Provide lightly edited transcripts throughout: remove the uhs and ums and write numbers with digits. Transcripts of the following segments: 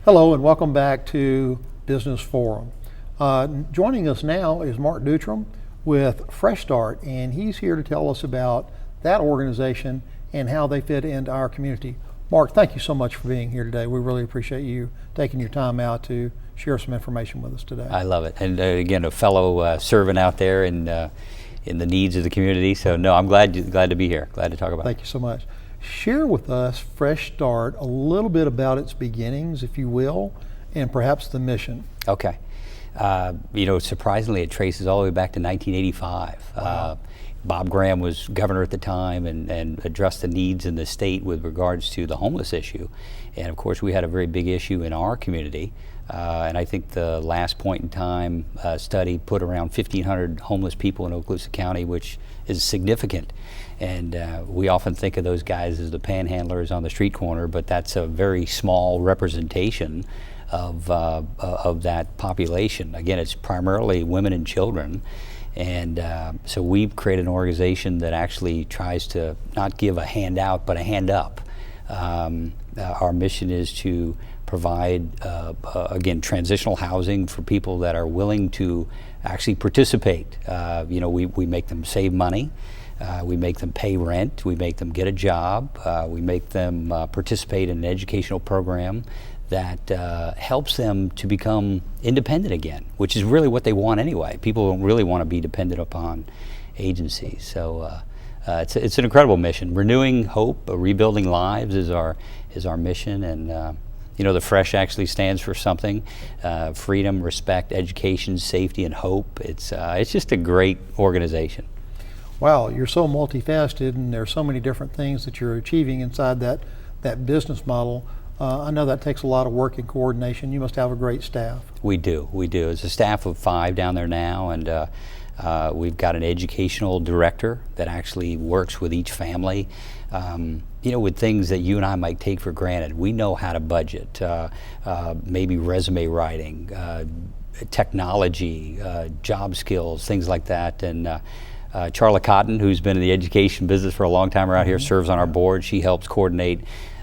Hello and welcome back to Business Forum. Joining us now is Mark Dutram with Fresh Start, and he's here to tell us about that organization and how they fit into our community. Mark, thank you so much for being here today. We really appreciate you taking your time out to share some information with us today. I love it. And again, a fellow servant out there in the needs of the community. So no, I'm glad to be here. Glad to talk about it. Thank you so much. Share with us, Fresh Start, a little bit about its beginnings, if you will, and perhaps the mission. Okay. Surprisingly, it traces all the way back to 1985. Wow. Bob Graham was governor at the time and addressed the needs in the state with regards to the homeless issue. And of course, we had a very big issue in our community. And I think the last point in time study put around 1,500 homeless people in Okaloosa County, which is significant. And we often think of those guys as the panhandlers on the street corner, but that's a very small representation of that population. Again, it's primarily women and children. And so we've created an organization that actually tries to not give a handout, but a hand up. Our mission is to provide, again, transitional housing for people that are willing to actually participate. We make them save money. We make them pay rent. We make them get a job. We make them participate in an educational program that helps them to become independent again, which is really what they want anyway. People don't really want to be dependent upon agencies. So it's an incredible mission. Renewing hope, rebuilding lives is our mission. And the FRESH actually stands for something: freedom, respect, education, safety, and hope. It's just a great organization. Wow, you're so multifaceted, and there's so many different things that you're achieving inside that business model. I know that takes a lot of work and coordination. You must have a great staff. We do. It's a staff of 5 down there now, and we've got an educational director that actually works with each family. With things that you and I might take for granted. We know how to budget, maybe resume writing, technology, job skills, things like that. And Charla Cotton, who's been in the education business for a long time around here, serves on our board. She helps coordinate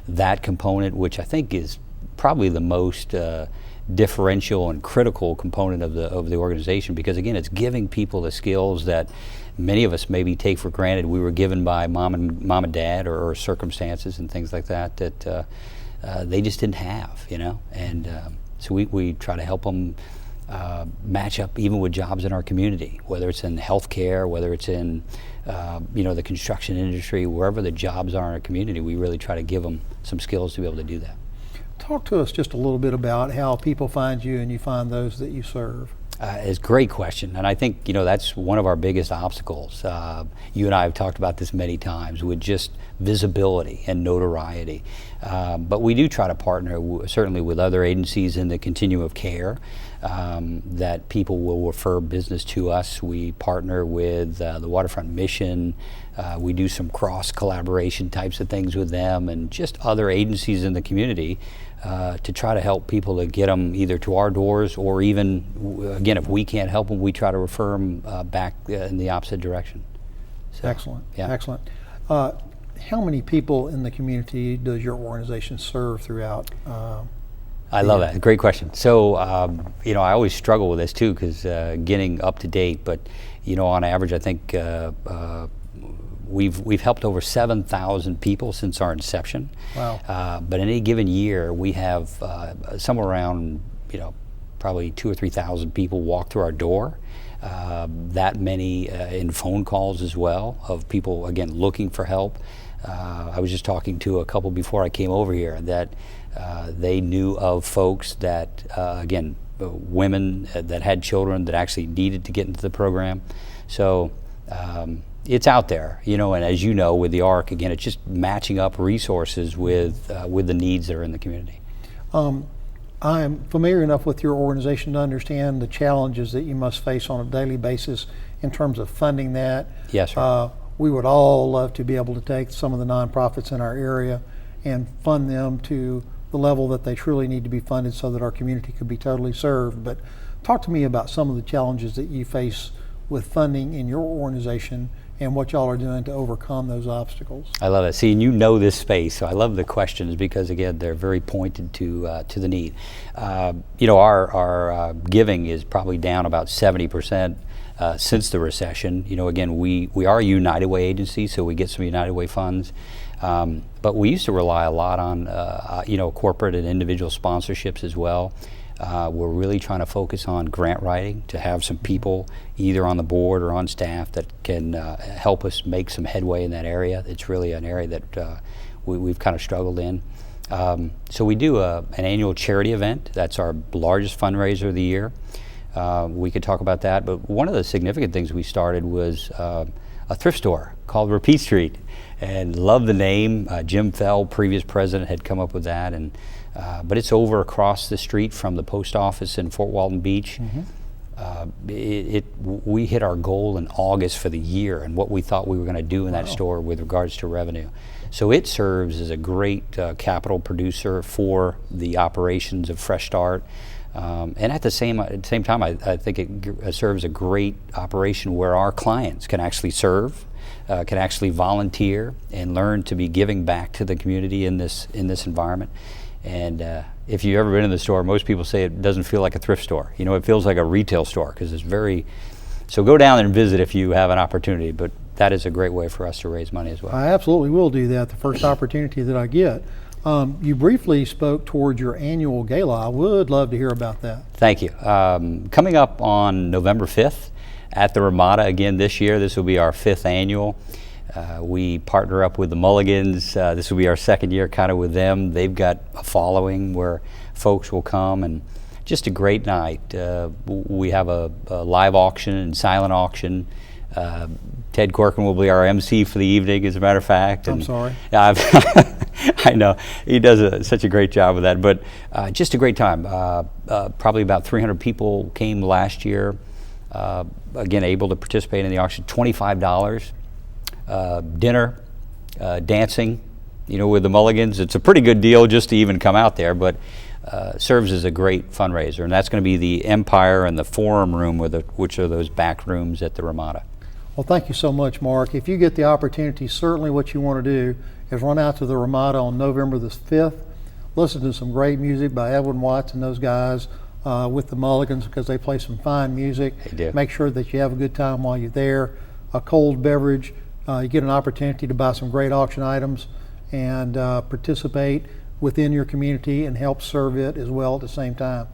that component, which I think is probably the most differential and critical component of the organization, because again, it's giving people the skills that many of us maybe take for granted. We were given by mom and dad or circumstances and things like that they just didn't have, and so we try to help them match up even with jobs in our community, whether it's in healthcare, whether it's in the construction industry, wherever the jobs are in our community. We really try to give them some skills to be able to do that. Talk to us just a little bit about how people find you and you find those that you serve. It's a great question, and I think that's one of our biggest obstacles. You and I have talked about this many times with just visibility and notoriety, but we do try to partner certainly with other agencies in the continuum of care that people will refer business to us. We partner with the Waterfront Mission. We do some cross collaboration types of things with them and just other agencies in the community to try to help people to get them either to our doors, or even, again, if we can't help them, we try to refer them back in the opposite direction. So, excellent. Yeah. Excellent. How many people in the community does your organization serve throughout? I love that. Great question. So, I always struggle with this too, because getting up to date, but on average, I think we've helped over 7,000 people since our inception. Wow. But in any given year, we have somewhere around probably 2,000 or 3,000 people walk through our door. That many in phone calls as well, of people again looking for help. I was just talking to a couple before I came over here that they knew of folks that again, women that had children that actually needed to get into the program. So it's out there, and as you know, with the ARC, again, it's just matching up resources with the needs that are in the community. I'm familiar enough with your organization to understand the challenges that you must face on a daily basis in terms of funding that. Yes, sir. We would all love to be able to take some of the nonprofits in our area and fund them to the level that they truly need to be funded so that our community could be totally served. But talk to me about some of the challenges that you face with funding in your organization and what y'all are doing to overcome those obstacles. I love it. See, and you know this space, so I love the questions because, again, they're very pointed to the need. You know, our giving is probably down about 70% since the recession. You know, again, we are a United Way agency, so we get some United Way funds. But we used to rely a lot on, you know, corporate and individual sponsorships as well. We're really trying to focus on grant writing to have some people either on the board or on staff that can help us make some headway in that area. It's really an area that we've kind of struggled in. So we do an annual charity event. That's our largest fundraiser of the year. We could talk about that, but one of the significant things we started was a thrift store called Repeat Street, and love the name. Jim Fell, previous president, had come up with that, and but it's over across the street from the post office in Fort Walton Beach. We hit our goal in August for the year and what we thought we were going to do in that store with regards to revenue. So it serves as a great capital producer for the operations of Fresh Start. And at the same time, I think it serves a great operation where our clients can actually serve, can actually volunteer, and learn to be giving back to the community in this environment. And if you've ever been in the store, most people say it doesn't feel like a thrift store. You know, it feels like a retail store because it's very. So go down there and visit if you have an opportunity. But that is a great way for us to raise money as well. I absolutely will do that the first opportunity that I get. You briefly spoke towards your annual gala. I would love to hear about that. Thank you. Coming up on November 5th at the Ramada again this year. This will be our 5th annual. We partner up with the Mulligans. This will be our 2nd year kind of with them. They've got a following where folks will come, and just a great night. We have a live auction and silent auction. Ted Corcoran will be our MC for the evening, as a matter of fact. I'm sorry. I know, he does such a great job with that, but just a great time. Probably about 300 people came last year, again, able to participate in the auction. $25, dinner, dancing, you know, with the Mulligans. It's a pretty good deal just to even come out there, but serves as a great fundraiser, and that's going to be the Empire and the Forum Room, which are those back rooms at the Ramada. Well, thank you so much, Mark. If you get the opportunity, certainly what you want to do is run out to the Ramada on November the 5th, listen to some great music by Edwin Watts and those guys with the Mulligans, because they play some fine music. They do. Make sure that you have a good time while you're there. A cold beverage. You get an opportunity to buy some great auction items and participate within your community and help serve it as well at the same time.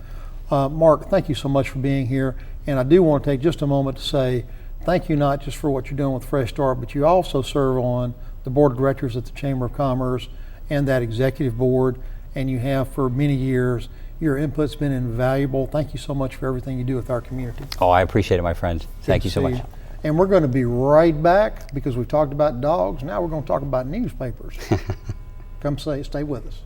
Mark, thank you so much for being here. And I do want to take just a moment to say thank you, not just for what you're doing with Fresh Start, but you also serve on the board of directors at the Chamber of Commerce and that executive board, and you have for many years. Your input's been invaluable. Thank you so much for everything you do with our community. Oh, I appreciate it, my friend. Thank you so much. And we're going to be right back because we talked about dogs. Now we're going to talk about newspapers. Come stay with us.